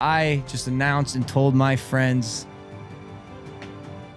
I just announced and told my friends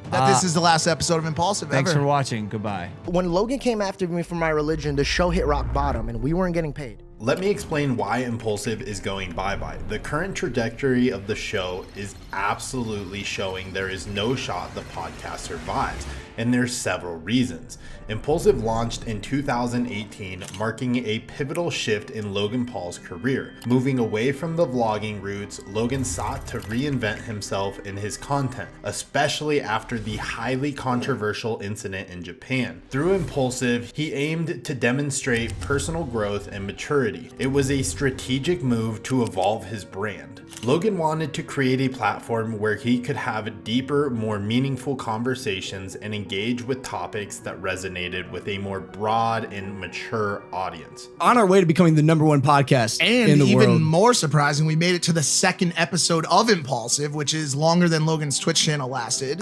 that this is the last episode of ImPaulsive thanks ever. for watching. Goodbye. When Logan came after me for my religion, the show hit rock bottom and we weren't getting paid. Let me explain why ImPaulsive is going bye-bye. The current trajectory of the show is absolutely showing there is no shot the podcast survives, and there's several reasons. ImPaulsive launched in 2018, marking a pivotal shift in Logan Paul's career. Moving away from the vlogging roots, Logan sought to reinvent himself in his content, especially after the highly controversial incident in Japan. Through ImPaulsive, he aimed to demonstrate personal growth and maturity. It was a strategic move to evolve his brand. Logan wanted to create a platform where he could have deeper, more meaningful conversations and engage with topics that resonated with a more broad and mature audience. On our way to becoming the #1 podcast And in the even world. more surprising, we made it to the second episode of ImPaulsive, which is longer than Logan's Twitch channel lasted.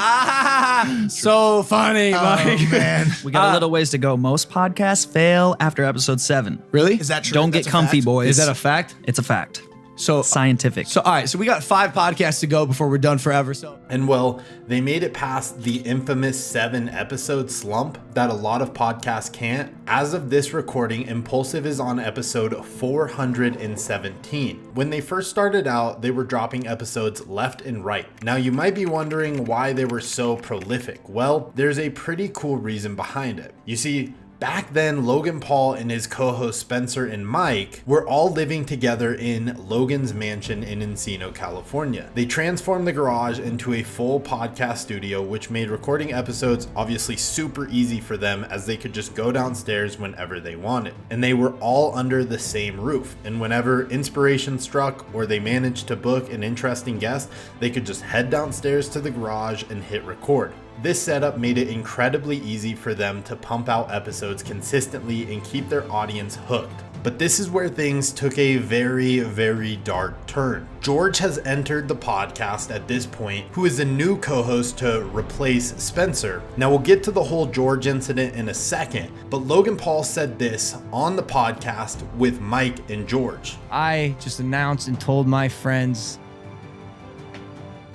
So funny, Mike. Oh, man. We got a little ways to go. Most podcasts fail after episode 7. Really? Is that true? Don't That's get a comfy, fact? boys. Is that a fact? It's a fact. So Scientific. So all right, so we got 5 podcasts to go before we're done forever. So And well, they made it past the infamous 7-episode slump that a lot of podcasts can't. As of this recording, ImPaulsive is on episode 417. When they first started out, they were dropping episodes left and right. Now you might be wondering why they were so prolific. Well, there's a pretty cool reason behind it. You see, back then, Logan Paul and his co-host Spencer and Mike were all living together in Logan's mansion in Encino, California. They transformed the garage into a full podcast studio, which made recording episodes obviously super easy for them, as they could just go downstairs whenever they wanted. And they were all under the same roof. And whenever inspiration struck or they managed to book an interesting guest, they could just head downstairs to the garage and hit record. This setup made it incredibly easy for them to pump out episodes consistently and keep their audience hooked. But this is where things took a very, very dark turn. George has entered the podcast at this point, who is a new co-host to replace Spencer. Now we'll get to the whole George incident in a second, but Logan Paul said this on the podcast with Mike and George. I just announced and told my friends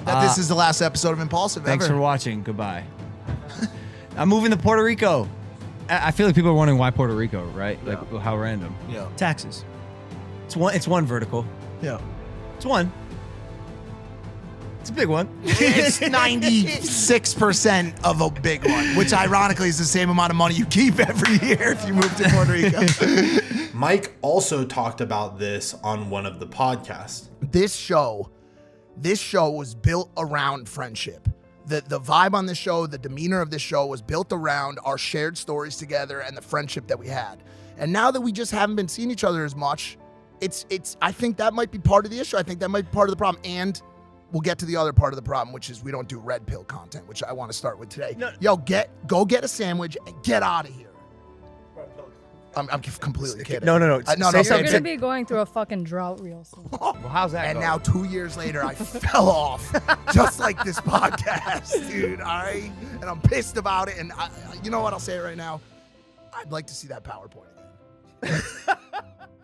That this is the last episode of ImPaulsive thanks ever. for watching. Goodbye. I'm moving to Puerto Rico. I feel like people are wondering why Puerto Rico, right? Like how random. Yeah. Taxes. It's one vertical. Yeah. It's one. It's a big one. It's 96% of a big one, which ironically is the same amount of money you keep every year if you move to Puerto Rico. Mike also talked about this on one of the podcasts. This show was built around friendship. The vibe on this show, the demeanor of this show was built around our shared stories together and the friendship that we had. And now that we just haven't been seeing each other as much, I think that might be part of the issue. I think that might be part of the problem. And we'll get to the other part of the problem, which is we don't do red pill content, which I want to start with today. No. Yo, go get a sandwich and get out of here. I'm completely kidding. No. No. We're gonna be going through a fucking drought real soon. Well, how's that And going? now 2 years later, I fell off, just like this podcast, dude. All right, and I'm pissed about it. And you know what? I'll say it right now. I'd like to see that PowerPoint again.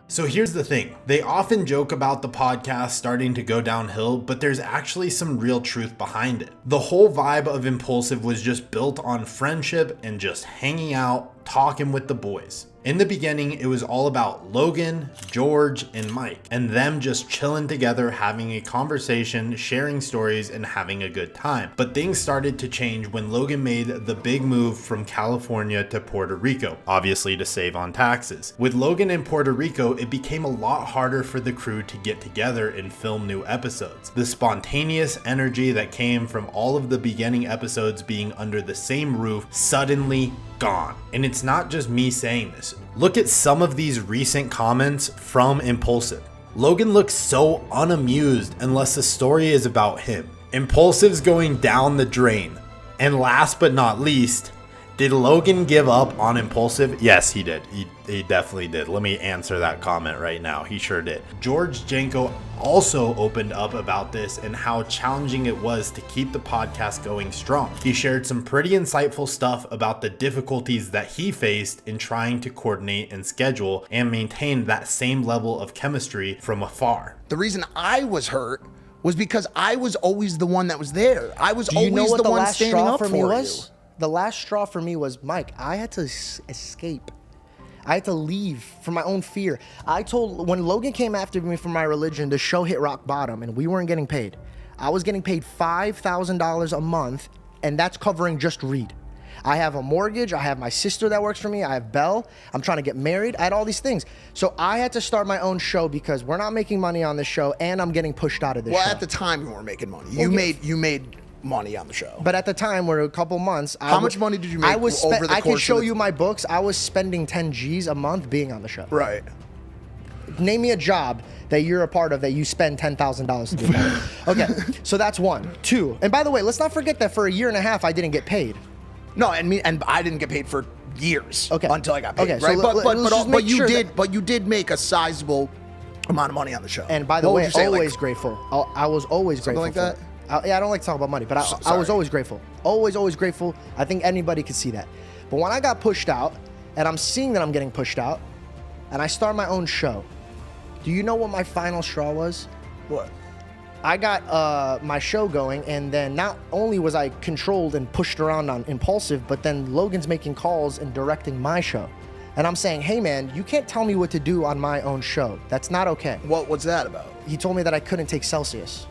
So here's the thing. They often joke about the podcast starting to go downhill, but there's actually some real truth behind it. The whole vibe of ImPaulsive was just built on friendship and just hanging out, talking with the boys. In the beginning, it was all about Logan, George, and Mike, and them just chilling together, having a conversation, sharing stories, and having a good time. But things started to change when Logan made the big move from California to Puerto Rico, obviously to save on taxes. With Logan in Puerto Rico, it became a lot harder for the crew to get together and film new episodes. The spontaneous energy that came from all of the beginning episodes being under the same roof suddenly gone. And it's not just me saying this. Look at some of these recent comments from ImPaulsive. Logan looks so unamused unless the story is about him. ImPaulsive's going down the drain. And last but not least, did Logan give up on ImPaulsive? Yes, he did. He definitely did. Let me answer that comment right now. He sure did. George Janko also opened up about this and how challenging it was to keep the podcast going strong. He shared some pretty insightful stuff about the difficulties that he faced in trying to coordinate and schedule and maintain that same level of chemistry from afar. The reason I was hurt was because I was always the one that was there. I was Do you know always what the the one last standing straw up for me for was? The last straw for me was, Mike, I had to escape. I had to leave for my own fear. When Logan came after me for my religion, the show hit rock bottom and we weren't getting paid. I was getting paid $5,000 a month, and that's covering just Reed. I have a mortgage, I have my sister that works for me, I have Belle, I'm trying to get married, I had all these things. So I had to start my own show because we're not making money on this show and I'm getting pushed out of this show. Well, at the time we weren't making money. You made money on the show. But at the time, we're a couple months. How much money did you make over the course I can show of the you my books. I was spending 10 G's a month being on the show. Right. Name me a job that you're a part of that you spend $10,000 to do that. Okay, so that's one. Two, and by the way, let's not forget that for a year and a half, I didn't get paid. No, and I didn't get paid for years. Okay. Until I got paid. Okay, right. so But you did make a sizable amount of money on the show. And by the way, always grateful. I was always grateful. Something like that? Yeah, I don't like to talk about money, but I was always grateful. Always grateful. I think anybody could see that. But when I got pushed out, and I'm seeing that I'm getting pushed out, and I start my own show, do you know what my final straw was? What? I got my show going, and then not only was I controlled and pushed around on ImPaulsive, but then Logan's making calls and directing my show. And I'm saying, hey man, you can't tell me what to do on my own show. That's not okay. What's that about? He told me that I couldn't take Celsius.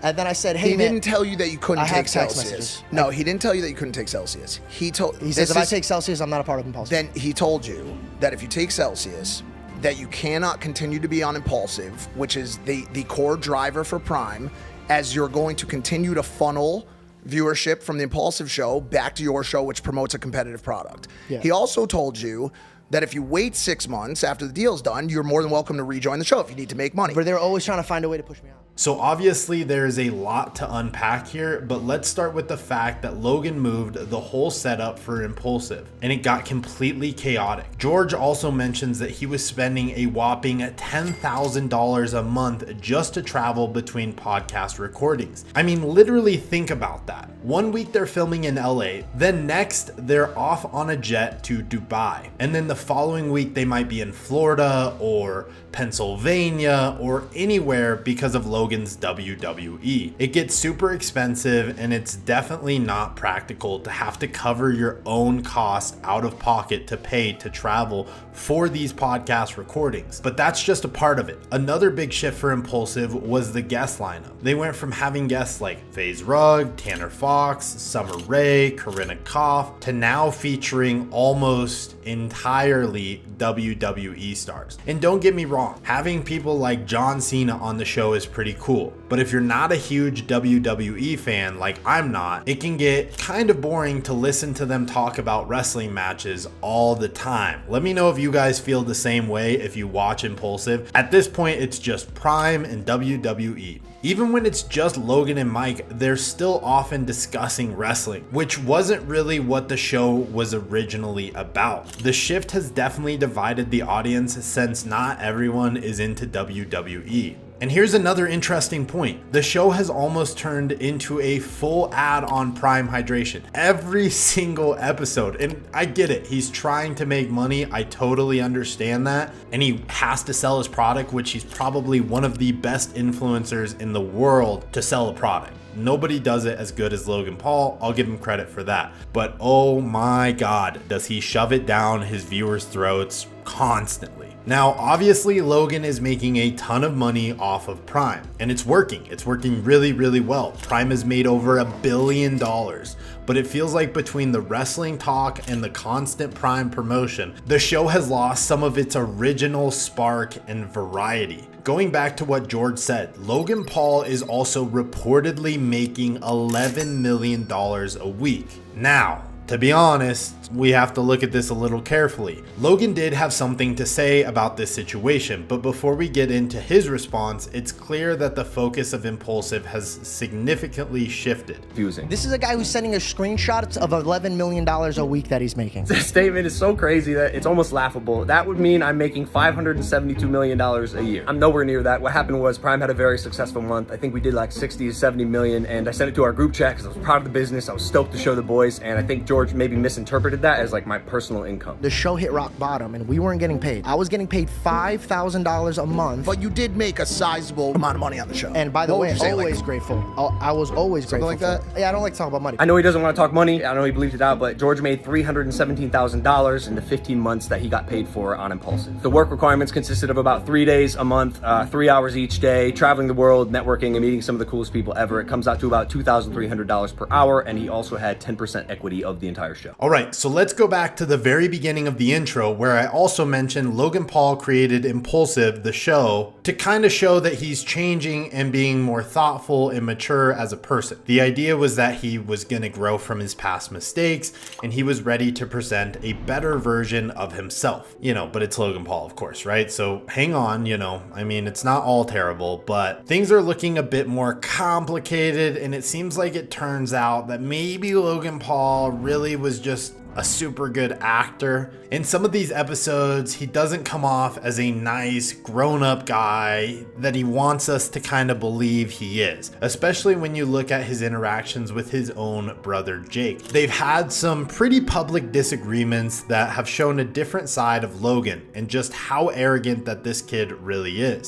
And then I said, hey man. He didn't tell you that you couldn't take text Celsius. messages. No, he didn't tell you that you couldn't take Celsius. He says if I take Celsius, I'm not a part of ImPaulsive. Then he told you that if you take Celsius, that you cannot continue to be on ImPaulsive, which is the core driver for Prime, as you're going to continue to funnel viewership from the ImPaulsive show back to your show, which promotes a competitive product. Yeah. He also told you that if you wait 6 months after the deal's done, you're more than welcome to rejoin the show if you need to make money. But they're always trying to find a way to push me out. So obviously there's a lot to unpack here, but let's start with the fact that Logan moved the whole setup for ImPaulsive and it got completely chaotic. George also mentions that he was spending a whopping $10,000 a month just to travel between podcast recordings. I mean, literally think about that. 1 week they're filming in LA, then next they're off on a jet to Dubai. And then the following week they might be in Florida or Pennsylvania or anywhere because of Logan's WWE. It gets super expensive and it's definitely not practical to have to cover your own cost out of pocket to pay to travel for these podcast recordings. But that's just a part of it. Another big shift for ImPaulsive was the guest lineup. They went from having guests like FaZe Rug, Tanner Fox, Summer Rae, Corinna Kopf to now featuring almost entirely WWE stars. And don't get me wrong, having people like John Cena on the show is pretty cool. But if you're not a huge WWE fan like I'm not, it can get kind of boring to listen to them talk about wrestling matches all the time. Let me know if you guys feel the same way if you watch ImPaulsive. At this point, it's just Prime and WWE. Even when it's just Logan and Mike, they're still often discussing wrestling, which wasn't really what the show was originally about. The shift has definitely divided the audience since not everyone is into WWE. And here's another interesting point. The show has almost turned into a full ad on Prime Hydration. Every single episode. And I get it. He's trying to make money. I totally understand that. And he has to sell his product, which he's probably one of the best influencers in the world to sell a product. Nobody does it as good as Logan Paul. I'll give him credit for that. But oh my God, does he shove it down his viewers' throats constantly. Now, obviously, Logan is making a ton of money off of Prime, and it's working. It's working really, really well. Prime has made over $1 billion, but it feels like between the wrestling talk and the constant Prime promotion, the show has lost some of its original spark and variety. Going back to what George said, Logan Paul is also reportedly making $11 million a week. Now, to be honest, we have to look at this a little carefully. Logan did have something to say about this situation, but before we get into his response, it's clear that the focus of ImPaulsive has significantly shifted. This is a guy who's sending us screenshots of $11 million a week that he's making. This statement is so crazy that it's almost laughable. That would mean I'm making $572 million a year. I'm nowhere near that. What happened was Prime had a very successful month. I think we did like 60 to 70 million, and I sent it to our group chat because I was proud of the business. I was stoked to show the boys, and I think George George maybe misinterpreted that as like my personal income. The show hit rock bottom and we weren't getting paid. I was getting paid $5,000 a month. But you did make a sizable amount of money on the show. And by the What would way, you say, always like, grateful. I was always Something grateful. like for that? it. Yeah, I don't like to talk about money. I know he doesn't want to talk money. I know he believes it out, but George made $317,000 in the 15 months that he got paid for on ImPaulsive. The work requirements consisted of about 3 days a month, 3 hours each day, traveling the world, networking, and meeting some of the coolest people ever. It comes out to about $2,300 per hour, and he also had 10% equity of the entire show. All right, so let's go back to the very beginning of the intro where I also mentioned Logan Paul created ImPaulsive, the show, to kind of show that he's changing and being more thoughtful and mature as a person. The idea was that he was going to grow from his past mistakes and he was ready to present a better version of himself. You know, but it's Logan Paul, of course, right? So hang on, you know, I mean, it's not all terrible, but things are looking a bit more complicated, and it seems like it turns out that maybe Logan Paul really was just a super good actor. In some of these episodes, he doesn't come off as a nice grown-up guy that he wants us to kind of believe he is, especially when you look at his interactions with his own brother Jake. They've had some pretty public disagreements that have shown a different side of Logan and just how arrogant that this kid really is.